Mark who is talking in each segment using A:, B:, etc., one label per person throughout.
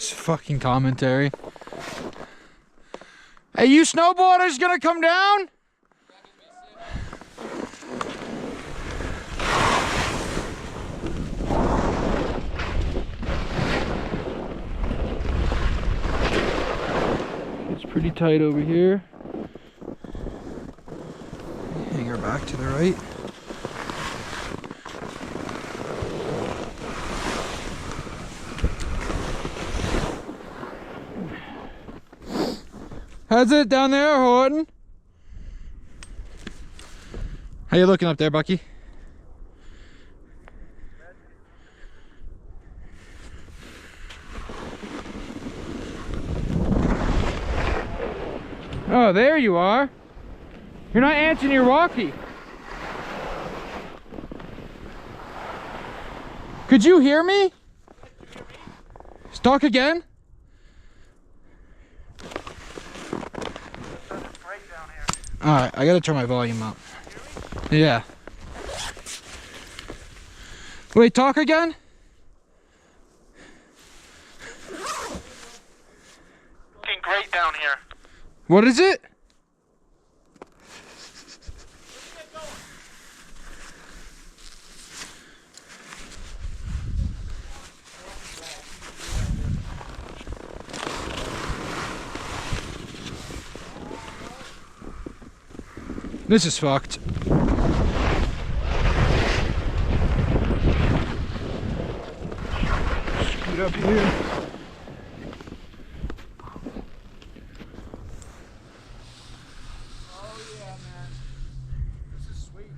A: This fucking commentary. Hey, you snowboarders gonna come down? It's pretty tight over here. Hang her back to the right. How's it down there, Horton? How you looking up there, Bucky? Oh, there you are. You're not answering your walkie. Could you hear me? Talk again? Alright, I gotta turn my volume up. Yeah. Wait, talk again?
B: Looking great down here.
A: What is it? This is fucked. Scoot up here.
B: Oh yeah, man. This is sweet.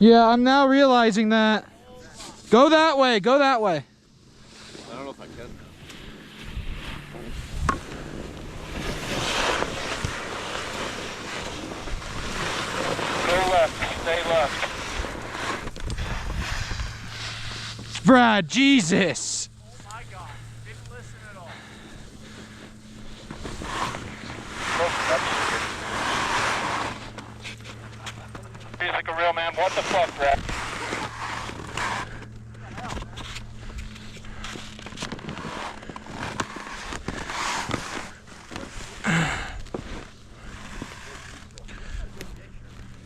A: Yeah, I'm now realizing that. Go that way, go that way.
C: I don't know if I can now.
B: Go left, stay left.
A: Brad, Jesus.
B: Oh my God, didn't listen at all. He's like a real man. What the fuck, Brad?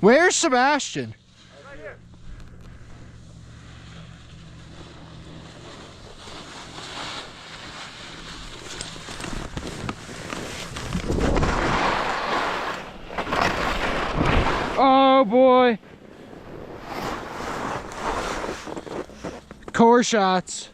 A: Where's Sebastian?
B: Right here.
A: Oh boy. Core shots.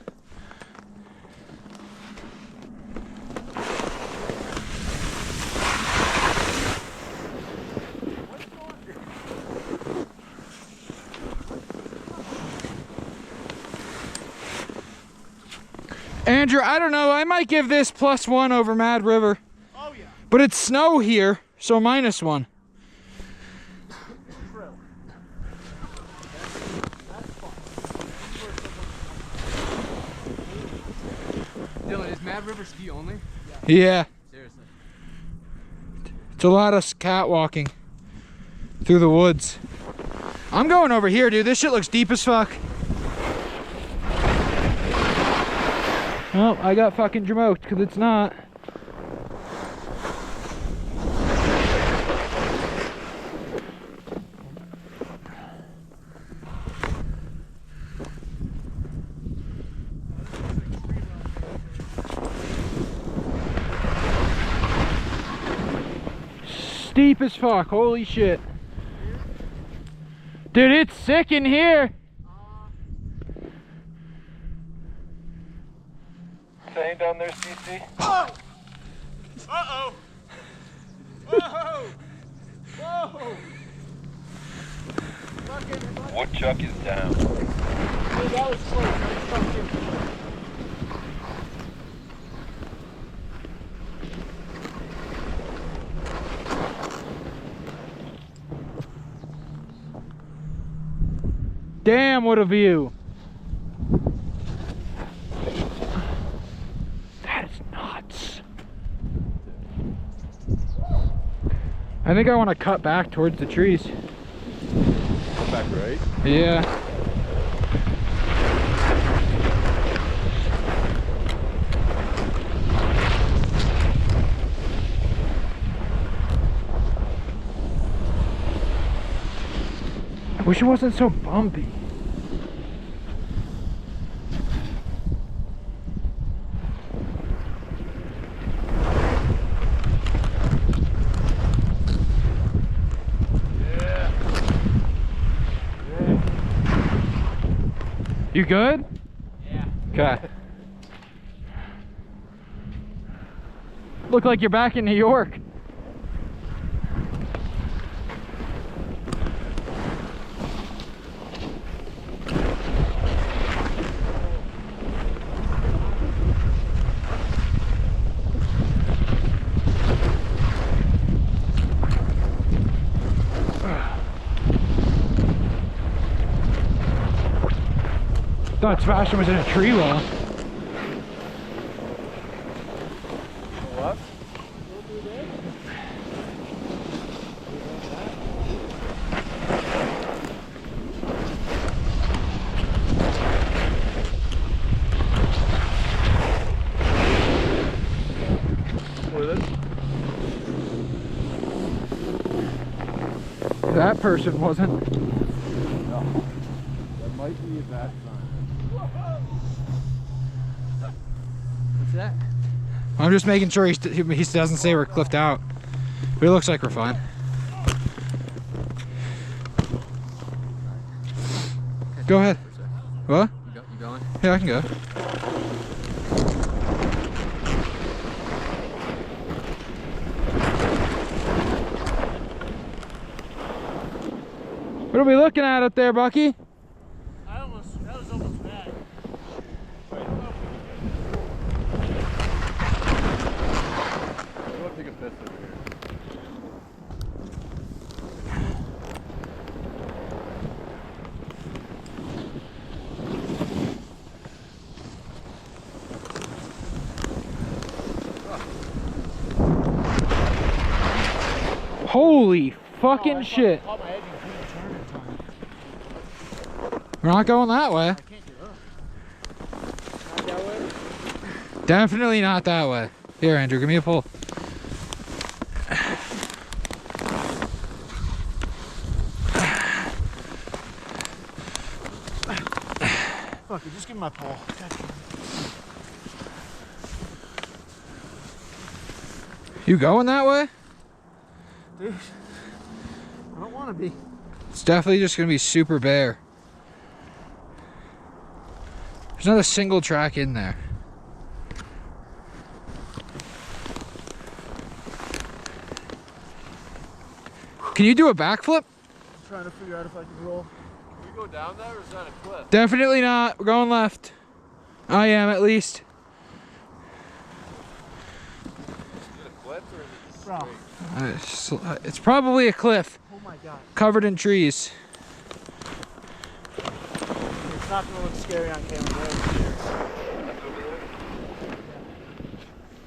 A: Andrew, I don't know. I might give this +1 over Mad River.
B: Oh yeah.
A: But it's snow here, so -1.
B: True.
C: Dylan, is Mad River ski only?
A: Yeah.
C: Seriously.
A: It's a lot of catwalking through the woods. I'm going over here, dude. This shit looks deep as fuck. Oh, I got fucking jamoked because it's not. Steep as fuck, holy shit. Dude, it's sick in here.
B: Staying down there, CC. Oh! Uh-oh! Whoa! Whoa!
D: Woodchuck is down.
B: Dude, that was close. I fucking...
A: Damn, what a view. That is nuts. I think I want to cut back towards the trees.
C: Back right.
A: Yeah. I wish it wasn't so bumpy. You good?
C: Yeah.
A: Okay. Look like you're back in New York. Thought Sebastian was in a tree well.
B: What?
A: That person wasn't.
C: That might be a bad sign. What's that?
A: I'm just making sure he doesn't say we're cliffed out. But it looks like we're fine. Go ahead. What?
C: You going?
A: Yeah, I can go. What are we looking at up there, Bucky?
B: That was almost bad.
C: I'm gonna take a piss over here.
A: Holy fucking shit.
B: Caught my edge and couldn't turn in time.
A: We're not going that way.
B: I can't get up. Not that way?
A: Definitely not that way. Here, Andrew, give me a pull.
B: Fuck it, just give me my pole.
A: You going that way?
B: Dude, I don't want to be.
A: It's definitely just gonna be super bare. There's not a single track in there. Can you do a backflip?
B: I'm trying to figure out if I can roll.
C: Can we go down there or is that a cliff?
A: Definitely not. We're going left. I am, at least.
C: Is it a cliff or is it just
B: Bro.
C: straight?
A: It's probably a cliff
B: Oh my god.
A: covered in trees.
B: It's not gonna look scary on camera. But it's scary.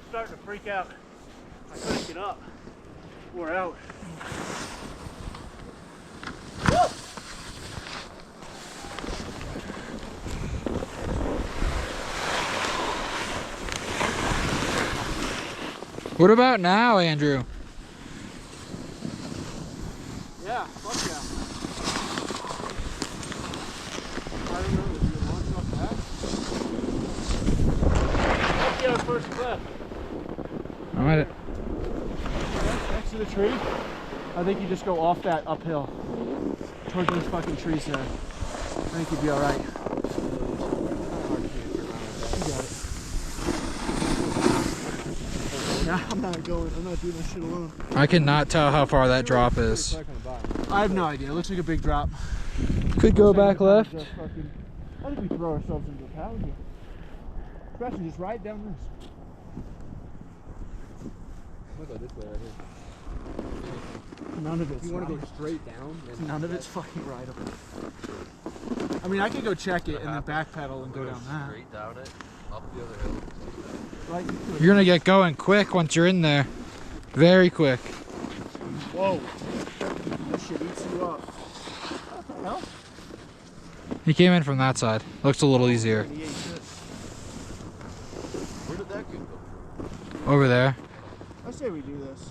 B: Starting to freak out. I couldn't get up. We're out.
A: What about now, Andrew?
B: Yeah, fuck yeah. I don't know. Did you launch off that? Let's get our first cliff.
A: I'm at it.
B: Next to the tree, I think you just go off that uphill towards those fucking trees there. I think you'd be alright. You got it. Nah, I'm not going. I'm not doing this shit alone.
A: I cannot tell how far that drop is.
B: I have no idea. It looks like a big drop.
A: Could go back left.
B: Just fucking, I think we throw ourselves into a pile here. Especially just right down this.
C: I'll go this way right here.
B: None of it's
C: You want to
B: right.
C: go straight down?
B: None of it's fucking right up there. I mean, I could go check it and then backpedal and go down that.
C: Straight down it, up the other hill.
B: Right.
A: You're gonna get going quick once you're in there. Very quick.
B: Whoa. This shit eats you up. What the hell?
A: He came in from that side. Looks a little easier.
B: He ate shit.
C: Where did that kid go?
A: Over there.
B: I say we do this.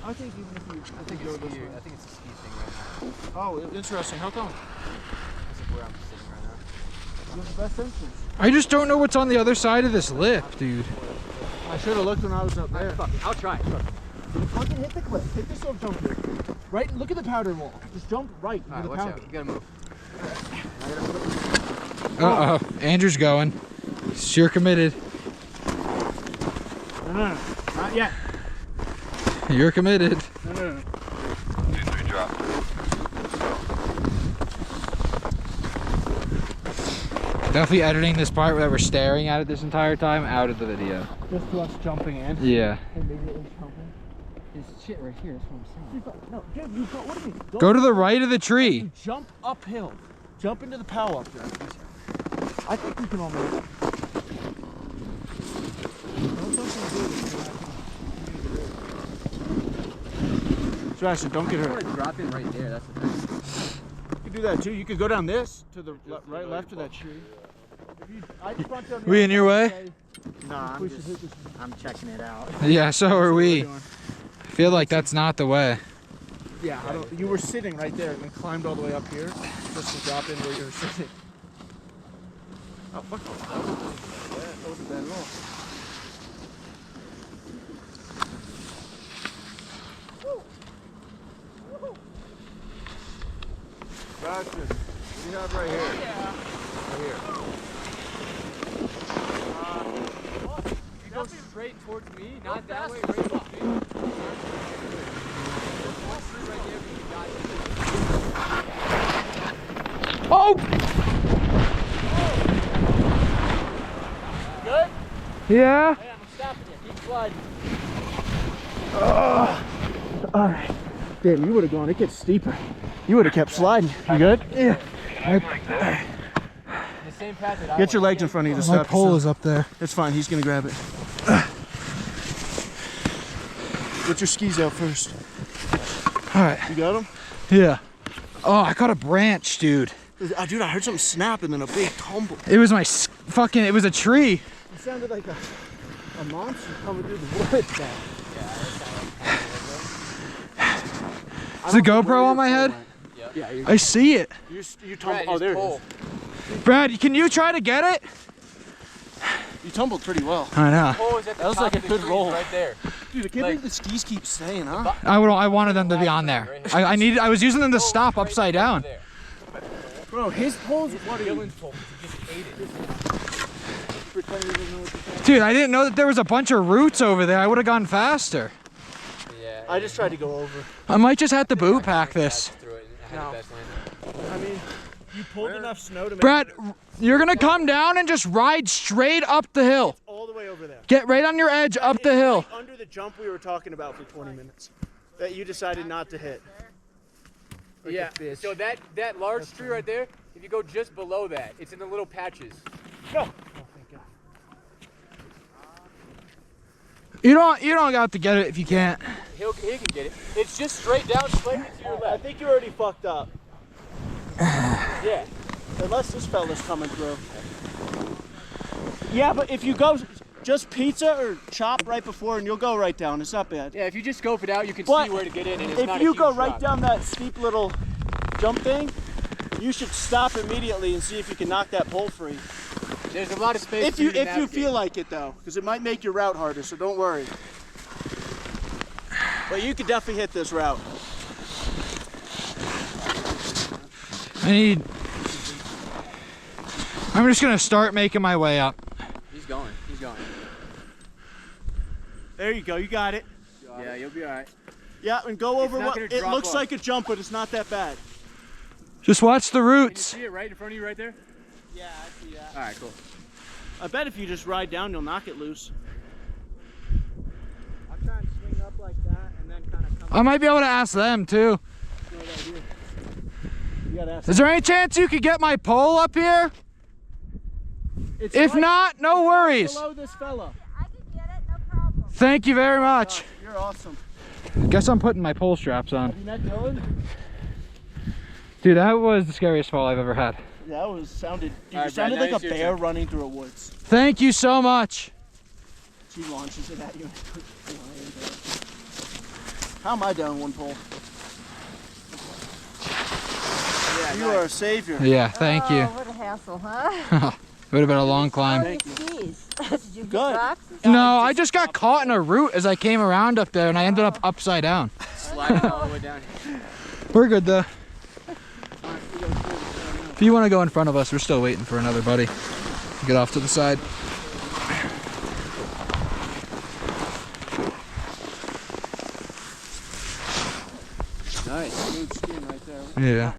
B: I think even if you
C: I think it's a ski thing right now.
B: Oh, interesting. How come?
C: This is where I'm sitting right now.
B: This is the best entrance.
A: I just don't know what's on the other side of this lip, dude.
B: I should have looked when I was up there.
C: Fuck it, I'll try.
B: Fucking hit the cliff. Hit the silk jump here. Right, look at the powder wall. Just jump right into the
C: Watch
B: powder.
C: out, you gotta move.
A: Uh-oh. Andrew's going. You're committed.
B: No. Not yet.
A: You're committed.
B: No.
D: 2-3 drop.
A: Definitely editing this part where we're staring at it this entire time out of the video.
B: Just to us jumping in.
A: Yeah.
B: Immediately jumping.
E: There's shit right here, that's what I'm saying.
B: No, dude, you go, what do you mean?
A: Go to the right of the tree.
B: You jump uphill. Jump into the pow up there. I think we can all make it. Sebastian, don't get
E: I
B: hurt.
E: want to drop in right there, that's the thing.
B: You can do that too. You could go down this to the right, left of that tree. I just want to
A: We in your way?
E: Nah, I'm checking it out.
A: Yeah, so are we. I feel like that's not the way.
B: Yeah, you were sitting right there and then climbed all the way up here just to drop in where you were sitting. Oh, fuck. That wasn't bad at all.
C: Sebastian, what do you have right here? Right here.
E: You go straight towards me, not that way, right towards me.
A: Oh!
B: Good?
A: Yeah?
B: Hey, I'm stopping you. Keep sliding. Alright. Damn, you would have gone. It gets steeper. You would have kept sliding. You good? Yeah.
E: The same path that I
B: Get your legs in front of you to
A: My
B: stop.
A: pole is up there.
B: It's fine. He's going to grab it. Get your skis out first.
A: Alright.
B: You got them?
A: Yeah. Oh, I caught a branch, dude.
B: Dude, I heard something snap and then a big tumble.
A: It was my fucking, it was a tree.
B: It sounded like a monster coming through the woods.
A: Is the GoPro on my head?
B: Yeah,
A: I see it.
B: you tumbled. Oh, there it is.
A: Brad, can you try to get it?
B: You tumbled pretty well.
A: I know.
B: That was like a good roll.
E: right there.
B: Dude, I can't believe the skis keep staying, huh?
A: I wanted them to be on there. I was using them to stop upside down.
B: Bro, his pole's what
E: Dylan's pole, he just ate it.
A: Dude, I didn't know that there was a bunch of roots over there. I would have gone faster.
E: Yeah.
B: I just tried to go over.
A: I might just have to boot pack this.
B: No. I mean, you pulled enough snow to make
A: Brad, you're gonna come down and just ride straight up the hill.
B: all the way over there.
A: Get right on your edge up the hill.
B: Like under the jump we were talking about for 20 minutes that you decided not to hit. Like
E: Yeah,
B: a bitch.
E: so that large tree right there, if you go just below that, it's in the little patches.
B: Go. Oh, thank God.
A: You don't got to get it if you can't.
E: He can get it. It's just straight down, straight into your
B: I
E: left.
B: think you already fucked up.
E: Yeah.
B: Unless this fella's coming through. Yeah, but if you go just pizza or chop right before and you'll go right down. It's not bad.
E: Yeah, if you just scope it out, you can
B: But
E: see where to get in, and it's not
B: If
E: a
B: you
E: huge
B: go right
E: drop.
B: down that steep little jump thing, you should stop immediately and see if you can knock that pole free.
E: There's a lot of space.
B: If
E: for
B: you
E: to
B: if you
E: navigate.
B: feel like it though, because it might make your route harder, so don't worry. But you could definitely hit this route.
A: I'm just gonna start making my way up.
E: He's going. He's going.
B: There you go, you got it.
E: Yeah, you'll be all right.
B: Yeah, and go over
E: not
B: what
E: gonna
B: it
E: drop
B: looks
E: off.
B: like a jump, but it's not that bad.
A: Just watch the
E: Can you
A: roots.
E: see it right in front of you, right there?
B: Yeah, I see that.
E: All right, cool.
B: I bet if you just ride down, you'll knock it loose.
E: I'm trying to swing up like that and then kind of come.
A: I might be able to ask them too.
B: gotta ask.
A: Is there any chance you could get my pole up here?
B: It's
A: If
B: right
A: not, no worries.
B: below this fella.
F: I can get it, no problem.
A: Thank you very much.
B: You're awesome.
A: Guess I'm putting my pole straps on.
B: Have you met Dylan?
A: Dude, that was the scariest fall I've ever had.
B: That was sounded. Dude,
E: All right,
B: you sounded
E: Brad, now
B: like a
E: it's your
B: bear
E: turn.
B: running through a woods.
A: Thank you so much.
B: She launches it at you. How am I down one pole?
E: Yeah,
B: You are a savior.
A: Yeah, thank you.
F: Oh, what a hassle, huh?
A: Would have been a long climb.
B: Thank you.
F: Skis. Did you get
B: Good.
F: rocks?
A: No, I just got caught in a root as I came around up there and I ended up upside down.
E: Sliding all the way down here.
A: We're good though. If you want to go in front of us, we're still waiting for another buddy to get off to the side.
B: Nice. Smooth skin right there.
A: Yeah.